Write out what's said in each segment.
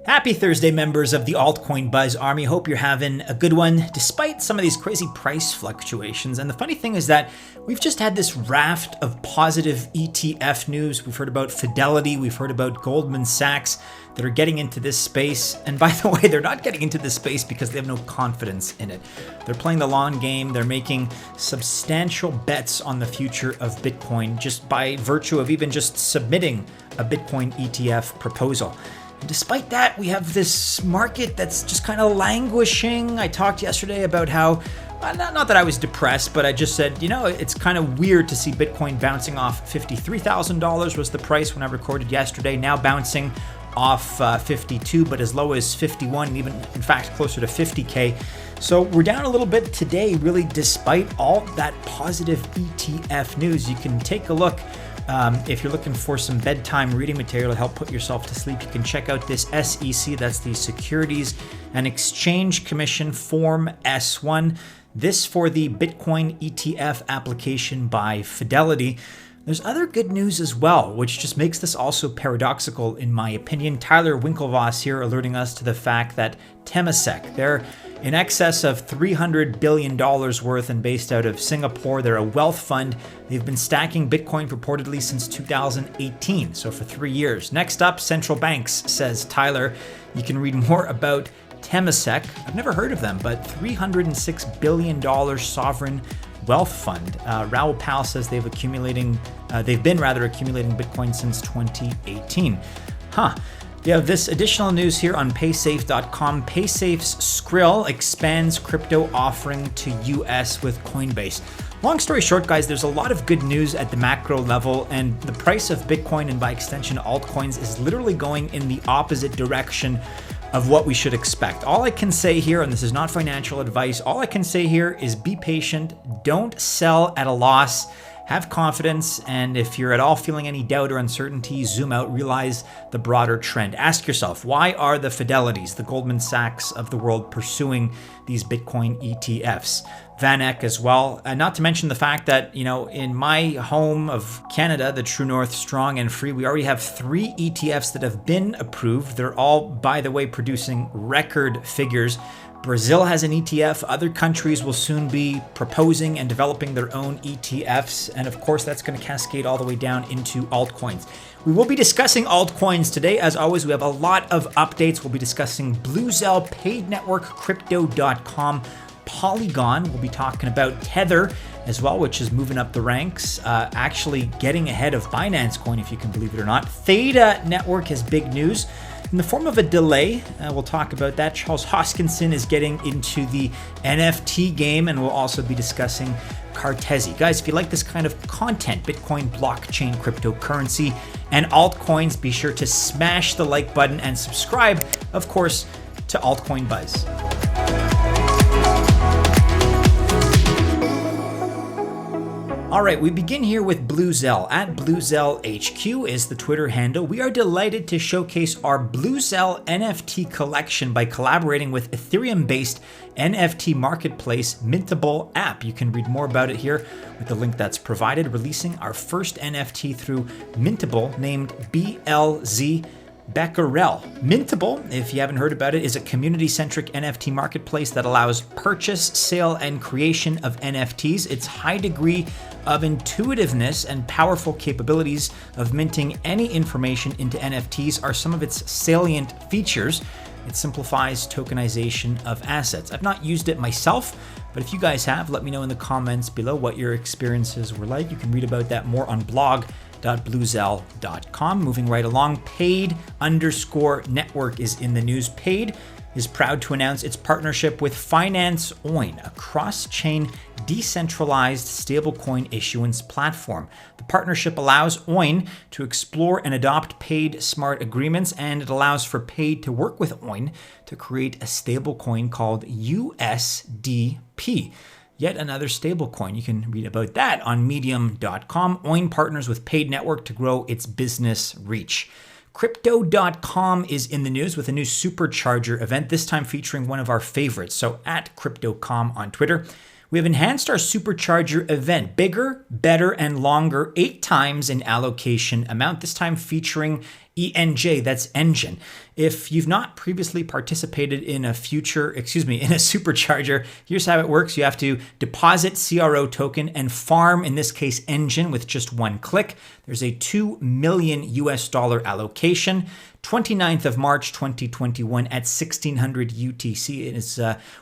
Happy Thursday, members of the Altcoin Buzz Army. Hope you're having a good one despite some of these crazy price fluctuations. And the funny thing is that we've just had this raft of positive ETF news. We've heard about Fidelity, we've heard about Goldman Sachs that are getting into this space. And by the way, they're not getting into this space because they have no confidence in it. They're playing the long game. They're making substantial bets on the future of Bitcoin just by virtue of even just submitting a Bitcoin ETF proposal. And despite that, we have this market that's just kind of languishing. I talked yesterday about how, not that I was depressed, but I just said, it's kind of weird to see Bitcoin bouncing off $53,000 was the price when I recorded yesterday, now bouncing off 52, but as low as 51, and even in fact closer to 50K. So we're down a little bit today, really, despite all that positive ETF news. You can take a look. If you're looking for some bedtime reading material to help put yourself to sleep, you can check out this SEC, that's the Securities and Exchange Commission Form S1. This for the Bitcoin ETF application by Fidelity. There's other good news as well, which just makes this also paradoxical in my opinion. Tyler Winklevoss here alerting us to the fact that Temasek, they're in excess of $300 billion worth and based out of Singapore. They're a wealth fund. They've been stacking Bitcoin purportedly since 2018, so for 3 years. Next up, central banks, says Tyler. You can read more about Temasek. I've never heard of them, but $306 billion sovereign wealth fund. Raoul Pal says they've been accumulating Bitcoin since 2018. You have this additional news here on paysafe.com. Paysafe's Skrill expands crypto offering to US with Coinbase. Long story short, guys, there's a lot of good news at the macro level, and the price of Bitcoin and by extension altcoins is literally going in the opposite direction of what we should expect. All I can say here, and this is not financial advice, all I can say here is be patient, don't sell at a loss, have confidence, and if you're at all feeling any doubt or uncertainty, zoom out, realize the broader trend. Ask yourself, why are the Fidelities, the Goldman Sachs of the world pursuing these Bitcoin ETFs? VanEck as well, not to mention the fact that, in my home of Canada, the True North Strong and Free, we already have 3 ETFs that have been approved. They're all, by the way, producing record figures. Brazil has an ETF. Other countries will soon be proposing and developing their own ETFs. And of course, that's going to cascade all the way down into altcoins. We will be discussing altcoins today. As always, we have a lot of updates. We'll be discussing Bluzelle, Paid Network, Crypto.com, Polygon. We'll be talking about Tether as well, which is moving up the ranks, actually getting ahead of Binance Coin, if you can believe it or not. Theta Network has big news in the form of a delay. We'll talk about that. Charles Hoskinson is getting into the NFT game, and we'll also be discussing Cartesi. Guys, if you like this kind of content, Bitcoin, blockchain, cryptocurrency, and altcoins, be sure to smash the like button and subscribe, of course, to Altcoin Buzz. All right, we begin here with Bluzelle. At Bluzelle HQ is the Twitter handle. We are delighted to showcase our Bluzelle NFT collection by collaborating with Ethereum-based NFT marketplace Mintable app. You can read more about it here with the link that's provided. Releasing our first NFT through Mintable named BLZ Becquerel. Mintable, if you haven't heard about it, is a community-centric NFT marketplace that allows purchase, sale, and creation of NFTs. Its high degree of intuitiveness and powerful capabilities of minting any information into NFTs are some of its salient features. It simplifies tokenization of assets. I've not used it myself, but if you guys have, let me know in the comments below what your experiences were like. You can read about that more on blog.bluzelle.com. Moving right along, Paid_Network is in the news. Paid is proud to announce its partnership with FinanceOIN, a cross-chain decentralized stablecoin issuance platform. The partnership allows OIN to explore and adopt Paid smart agreements, and it allows for Paid to work with OIN to create a stablecoin called USDP. Yet another stablecoin. You can read about that on medium.com. OIN partners with Paid Network to grow its business reach. Crypto.com is in the news with a new supercharger event, this time featuring one of our favorites. So at Crypto.com on Twitter, we have enhanced our supercharger event, bigger, better, and longer, 8 times in allocation amount, this time featuring ENJ, that's Enjin. If you've not previously participated in a supercharger, here's how it works. You have to deposit CRO token and farm, in this case, Enjin, with just one click. There's a $2 million allocation. 29th of March 2021 at 1600 UTC is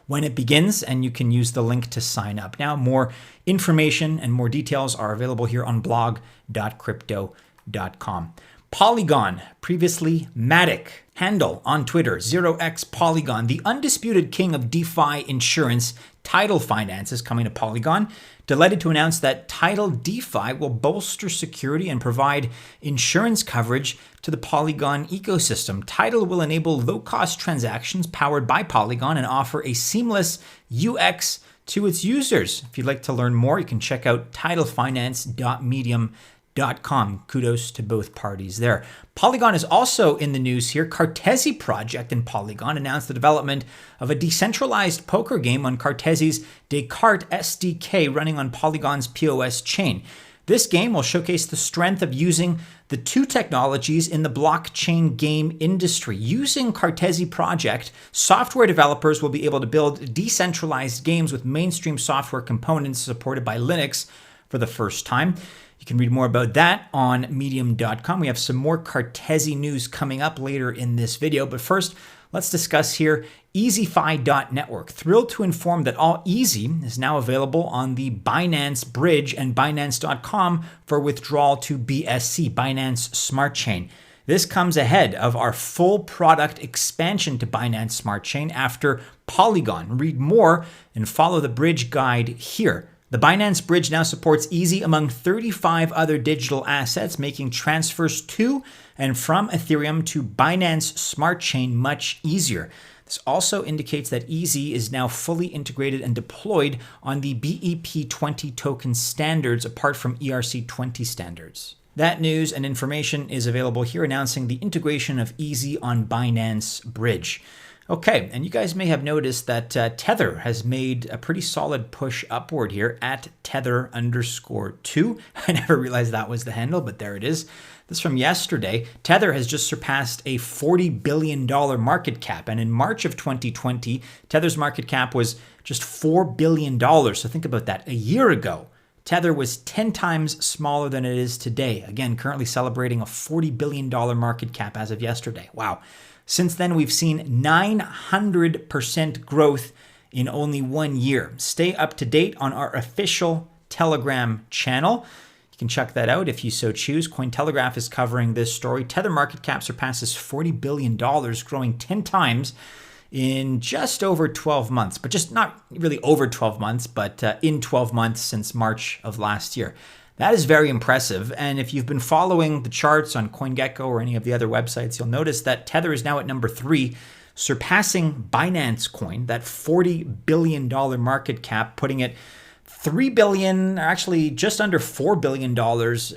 when it begins, and you can use the link to sign up. Now, more information and more details are available here on blog.crypto.com. Polygon, previously MATIC, handle on Twitter, 0x Polygon, the undisputed king of DeFi insurance. Tidal Finance is coming to Polygon. Delighted to announce that Tidal DeFi will bolster security and provide insurance coverage to the Polygon ecosystem. Tidal will enable low-cost transactions powered by Polygon and offer a seamless UX to its users. If you'd like to learn more, you can check out tidalfinance.medium.com. Kudos to both parties there. Polygon is also in the news here. Cartesi project in Polygon announced the development of a decentralized poker game on Cartesi's Descartes SDK running on Polygon's POS chain. This game will showcase the strength of using the two technologies in the blockchain game industry. Using Cartesi project, software developers will be able to build decentralized games with mainstream software components supported by Linux for the first time. You can read more about that on medium.com. We have some more Cartesi news coming up later in this video. But first, let's discuss here EasyFi.network. Thrilled to inform that all Easy is now available on the Binance Bridge and Binance.com for withdrawal to BSC, Binance Smart Chain. This comes ahead of our full product expansion to Binance Smart Chain after Polygon. Read more and follow the bridge guide here. The Binance Bridge now supports Easy among 35 other digital assets, making transfers to and from Ethereum to Binance Smart Chain much easier. This also indicates that Easy is now fully integrated and deployed on the BEP20 token standards apart from ERC20 standards. That news and information is available here, announcing the integration of Easy on Binance Bridge. Okay, and you guys may have noticed that Tether has made a pretty solid push upward here at Tether_2. I never realized that was the handle, but there it is. This from yesterday. Tether has just surpassed a $40 billion market cap. And in March of 2020, Tether's market cap was just $4 billion. So think about that. A year ago, Tether was 10 times smaller than it is today. Again, currently celebrating a $40 billion market cap as of yesterday. Wow. Since then, we've seen 900% growth in only 1 year. Stay up to date on our official Telegram channel. You can check that out if you so choose. Cointelegraph is covering this story. Tether market cap surpasses $40 billion, growing 10 times in just over 12 months. But just not really over 12 months, but in 12 months since March of last year. That is very impressive. And if you've been following the charts on CoinGecko or any of the other websites, you'll notice that Tether is now at number 3, surpassing Binance Coin, that $40 billion market cap, putting it $3 billion, actually just under $4 billion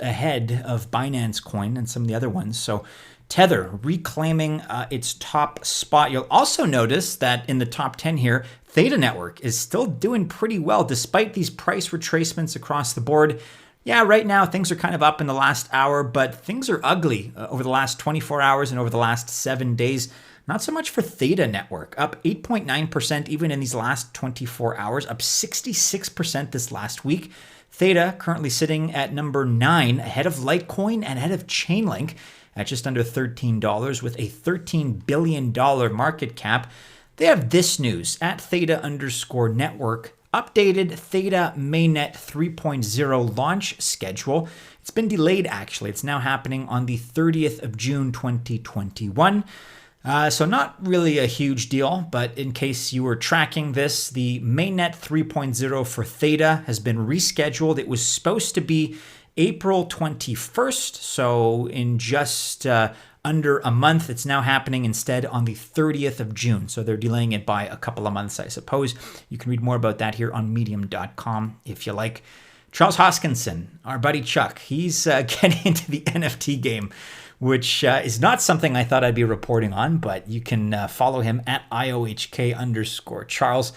ahead of Binance Coin and some of the other ones. So Tether reclaiming its top spot. You'll also notice that in the top 10 here, Theta Network is still doing pretty well despite these price retracements across the board. Yeah, right now things are kind of up in the last hour, but things are ugly over the last 24 hours and over the last 7 days. Not so much for Theta Network, up 8.9% even in these last 24 hours, up 66% this last week. Theta currently sitting at number 9, ahead of Litecoin and ahead of Chainlink at just under $13 with a $13 billion market cap. They have this news at Theta_network. Updated Theta Mainnet 3.0 launch schedule. It's been delayed, actually. It's now happening on the 30th of June, 2021. So not really a huge deal, but in case you were tracking this, the Mainnet 3.0 for Theta has been rescheduled. It was supposed to be April 21st, so in just under a month. It's now happening instead on the 30th of June. So they're delaying it by a couple of months, I suppose. You can read more about that here on medium.com if you like. Charles Hoskinson, our buddy Chuck, he's getting into the NFT game, which is not something I thought I'd be reporting on, but you can follow him at IOHK_ Charles.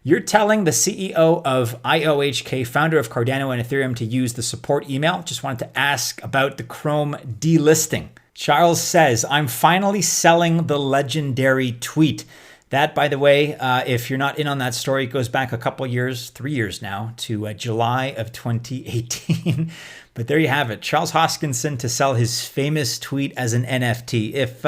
You're telling the CEO of IOHK, founder of Cardano and Ethereum, to use the support email. Just wanted to ask about the Chrome delisting. Charles says, I'm finally selling the legendary tweet. That, by the way, if you're not in on that story, it goes back a couple years, 3 years now, to July of 2018. But there you have it. Charles Hoskinson to sell his famous tweet as an NFT. If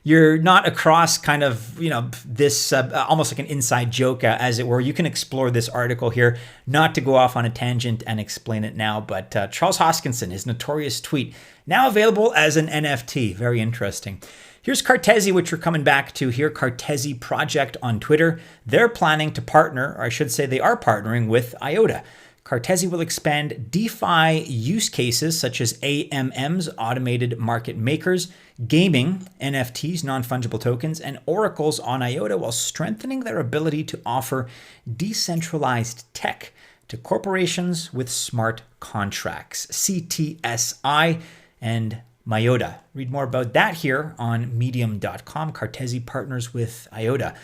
you're not across kind of, this almost like an inside joke, as it were, you can explore this article here, not to go off on a tangent and explain it now. But Charles Hoskinson, his notorious tweet, now available as an NFT. Very interesting. Here's Cartesi, which we're coming back to here. Cartesi Project on Twitter. They're planning to partner, or I should say they are partnering with IOTA. Cartesi will expand DeFi use cases such as AMMs, automated market makers, gaming, NFTs, non-fungible tokens, and oracles on IOTA while strengthening their ability to offer decentralized tech to corporations with smart contracts, CTSI and IOTA. Read more about that here on medium.com. Cartesi partners with IOTA.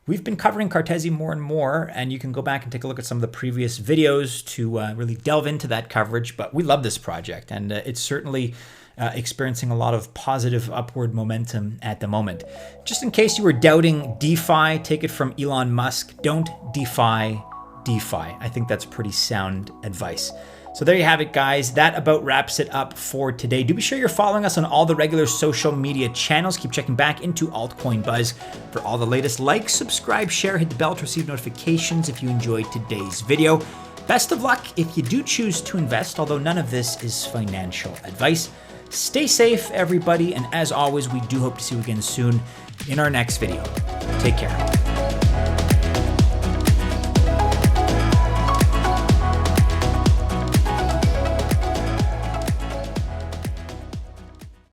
We've been covering Cartesi more and more, and you can go back and take a look at some of the previous videos to really delve into that coverage. But we love this project, and it's certainly experiencing a lot of positive upward momentum at the moment. Just in case you were doubting DeFi, take it from Elon Musk. Don't DeFi DeFi. I think that's pretty sound advice. So there you have it, guys. That about wraps it up for today. Do be sure you're following us on all the regular social media channels. Keep checking back into Altcoin Buzz for all the latest. Like, subscribe, share, hit the bell to receive notifications if you enjoyed today's video. Best of luck if you do choose to invest, although none of this is financial advice. Stay safe, everybody, and as always, we do hope to see you again soon in our next video. Take care.